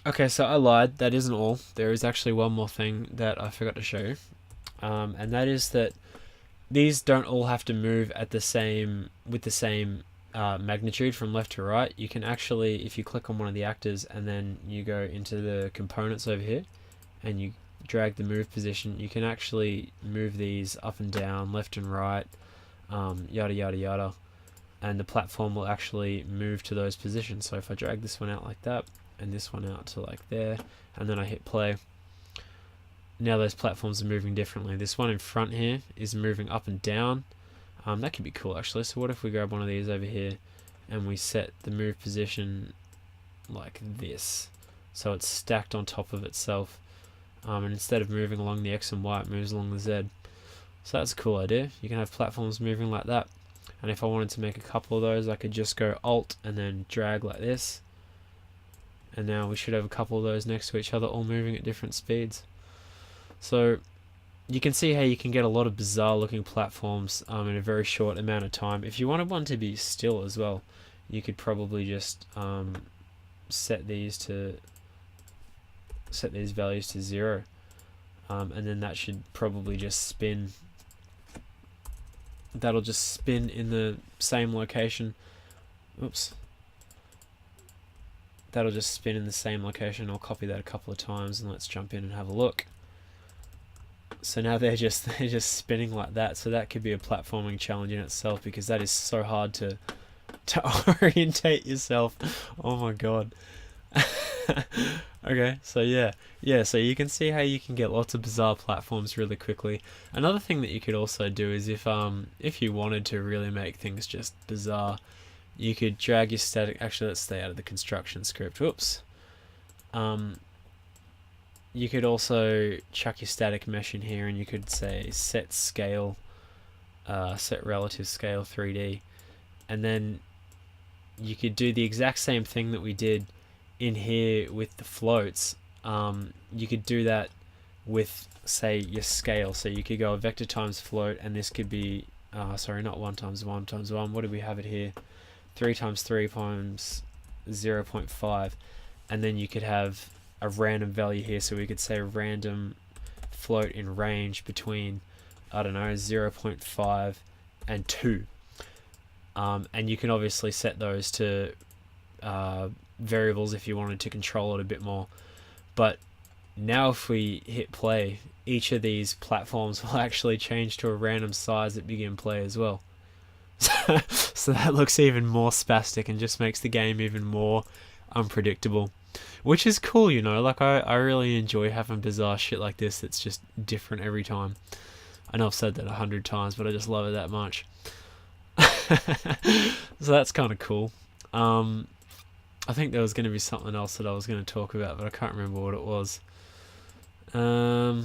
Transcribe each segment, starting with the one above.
Okay, so I lied. That isn't all. There is actually one more thing that I forgot to show you, and that is that these don't all have to move at the same with the same magnitude from left to right. You can actually, if you click on one of the actors and then you go into the components over here and you drag the move position, you can actually move these up and down, left and right, yada yada yada, and the platform will actually move to those positions. So if I drag this one out like that and this one out to like there, and then I hit play, now those platforms are moving differently. This one in front here is moving up and down. That could be cool actually. So what if we grab one of these over here and we set the move position like this, so it's stacked on top of itself, and instead of moving along the X and Y, it moves along the Z. So that's a cool idea. You can have platforms moving like that. And if I wanted to make a couple of those, I could just go Alt and then drag like this, and now we should have a couple of those next to each other, all moving at different speeds. So you can see how you can get a lot of bizarre looking platforms in a very short amount of time. If you wanted one to be still as well, you could probably just set these values to 0, and then that should probably just spin. That'll just spin in the same location. Oops. That'll just spin in the same location. I'll copy that a couple of times and let's jump in and have a look. So now they're just spinning like that. So that could be a platforming challenge in itself, because that is so hard to orientate yourself. Oh my god. Okay, so yeah, so you can see how you can get lots of bizarre platforms really quickly. Another thing that you could also do is if you wanted to really make things just bizarre, you could drag your static. Actually, let's stay out of the construction script. Whoops. You could also chuck your static mesh in here, and you could say set scale, set relative scale 3D, and then you could do the exact same thing that we did in here with the floats. You could do that with, say, your scale. So you could go a vector times float, and this could be sorry, not 1 times 1 times 1. What do we have it here? 3 times 3 times 0.5, and then you could have a random value here. So we could say random float in range between, I don't know, 0.5 and 2, and you can obviously set those to variables if you wanted to control it a bit more. But now if we hit play, each of these platforms will actually change to a random size at begin play as well. So that looks even more spastic and just makes the game even more unpredictable, which is cool, you know. Like I really enjoy having bizarre shit like this that's just different every time. I know I've said that 100 times, but I just love it that much. So that's kind of cool. I think there was going to be something else that I was going to talk about, but I can't remember what it was. No,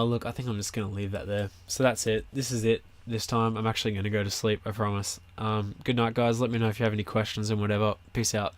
look, I think I'm just going to leave that there. So that's it. This is it. This time I'm actually going to go to sleep, I promise. Good night, guys. Let me know if you have any questions and whatever. Peace out.